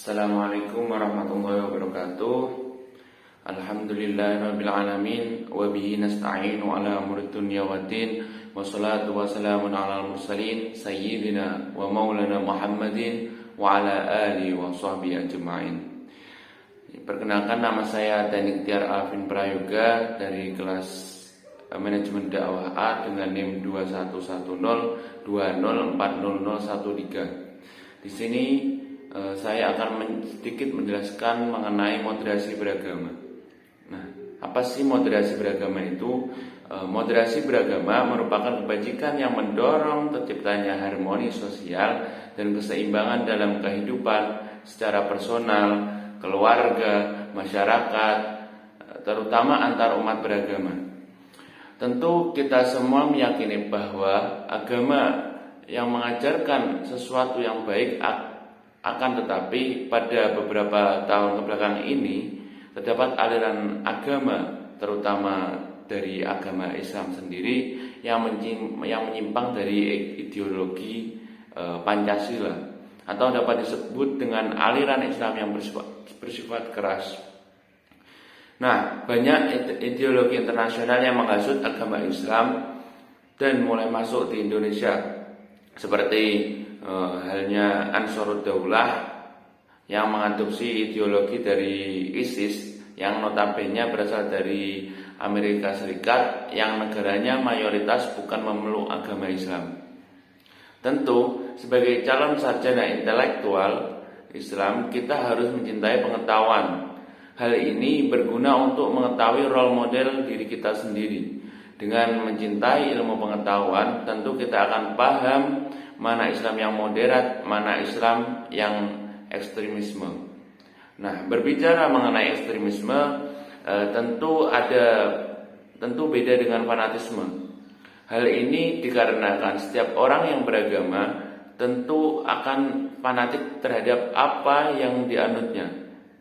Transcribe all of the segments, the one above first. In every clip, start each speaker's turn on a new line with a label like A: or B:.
A: Assalamualaikum warahmatullahi wabarakatuh. Alhamdulillahirabbil alamin wa bihi nasta'inu ala umuri dunya waddin. Wassalatu wassalamun ala mursalin sayyidina wa maulana Muhammadin wa ala alihi wa sahbihi ajma'in. Perkenalkan, nama saya Teknik Tiar Alvin Prayoga dari kelas Manajemen Dakwah A dengan NIM 2110204013. Di sini saya akan sedikit menjelaskan mengenai moderasi beragama. Nah, apa sih moderasi beragama itu? Moderasi beragama merupakan kebajikan yang mendorong terciptanya harmoni sosial dan keseimbangan dalam kehidupan secara personal, keluarga, masyarakat, terutama antar umat beragama. Tentu kita semua meyakini bahwa agama yang mengajarkan sesuatu yang baik, akan tetapi pada beberapa tahun kebelakang ini terdapat aliran agama, terutama dari agama Islam sendiri, yang menyimpang dari ideologi Pancasila, atau dapat disebut dengan aliran Islam yang bersifat keras. Nah, banyak ideologi internasional yang menghasut agama Islam dan mulai masuk di Indonesia, seperti halnya Ansarud Daulah yang mengadopsi ideologi dari ISIS yang notabene berasal dari Amerika Serikat, yang negaranya mayoritas bukan memeluk agama Islam. Tentu sebagai calon sarjana intelektual Islam, kita harus mencintai pengetahuan. Hal ini berguna untuk mengetahui role model diri kita sendiri. Dengan mencintai ilmu pengetahuan, tentu kita akan paham mana Islam yang moderat, mana Islam yang ekstremisme. Nah, berbicara mengenai ekstremisme, tentu beda dengan fanatisme. Hal ini dikarenakan setiap orang yang beragama tentu akan fanatik terhadap apa yang dianutnya.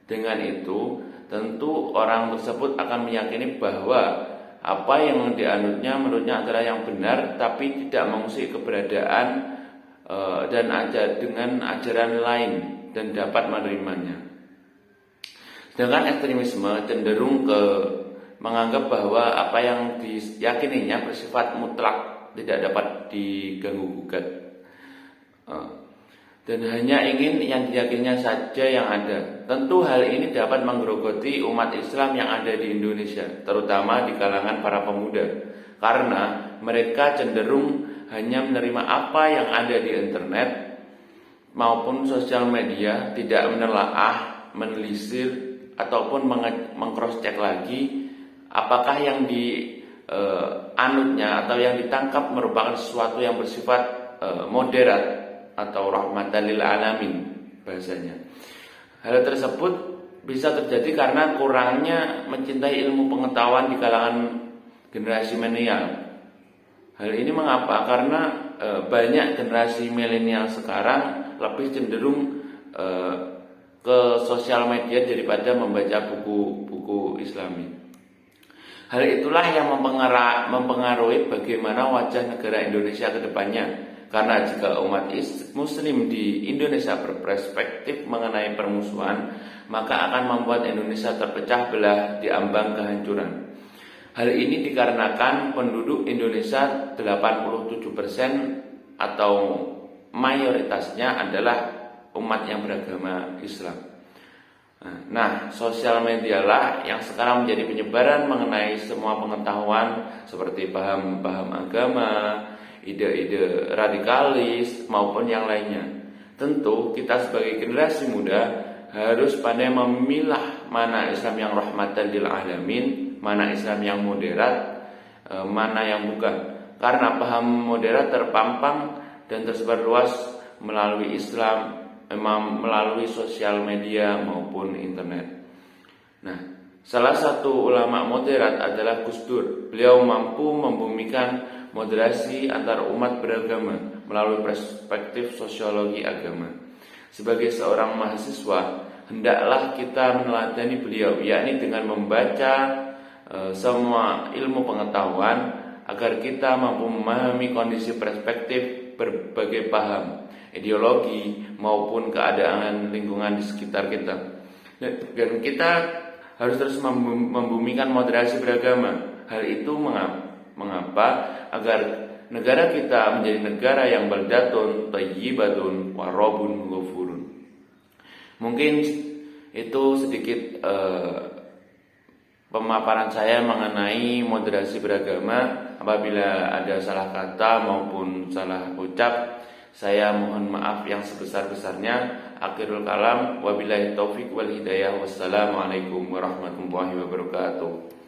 A: Dengan itu, tentu orang tersebut akan meyakini bahwa apa yang dianutnya menurutnya adalah yang benar, tapi tidak mengusik keberadaan dan dengan ajaran lain dan dapat menerimanya. Sedangkan ekstremisme cenderung menganggap bahwa apa yang diyakininya bersifat mutlak, tidak dapat diganggu gugat, dan hanya ingin yang diyakininya saja yang ada. Tentu hal ini dapat menggerogoti umat Islam yang ada di Indonesia, terutama di kalangan para pemuda, karena mereka cenderung hanya menerima apa yang ada di internet maupun sosial media, tidak menelaah, menelisir, ataupun mengcross-check lagi apakah yang dianutnya atau yang ditangkap merupakan sesuatu yang bersifat moderat atau rahmatan lil alamin bahasanya. Hal tersebut bisa terjadi karena kurangnya mencintai ilmu pengetahuan di kalangan generasi milenial. Hal ini mengapa? Karena banyak generasi milenial sekarang lebih cenderung ke sosial media daripada membaca buku-buku Islami. Hal itulah yang mempengaruhi bagaimana wajah negara Indonesia ke depannya. Karena jika umat Muslim di Indonesia berperspektif mengenai permusuhan, maka akan membuat Indonesia terpecah belah di ambang kehancuran. Hal ini dikarenakan penduduk Indonesia 87% atau mayoritasnya adalah umat yang beragama Islam. Nah, sosial media lah yang sekarang menjadi penyebaran mengenai semua pengetahuan seperti paham-paham agama, ide-ide radikalis maupun yang lainnya. Tentu kita sebagai generasi muda harus pandai memilah mana Islam yang rahmatan lil alamin, mana Islam yang moderat, mana yang bukan. Karena paham moderat terpampang dan tersebar luas melalui Islam, melalui sosial media maupun internet. Nah, salah satu ulama moderat adalah Gus Dur. Beliau mampu membumikan moderasi antar umat beragama melalui perspektif sosiologi agama. Sebagai seorang mahasiswa, hendaklah kita meneladani beliau, yakni dengan membaca semua ilmu pengetahuan agar kita mampu memahami kondisi perspektif berbagai paham ideologi maupun keadaan lingkungan di sekitar kita. Dan kita harus terus membumikan moderasi beragama. Hal itu mengapa? Agar negara kita menjadi negara yang baldatun thayyibatun warabun ghafurun. Mungkin itu sedikit pemaparan saya mengenai moderasi beragama. Apabila ada salah kata maupun salah ucap, saya mohon maaf yang sebesar-besarnya. Akhirul kalam, wabillahi taufik wal hidayah. Wassalamualaikum warahmatullahi wabarakatuh.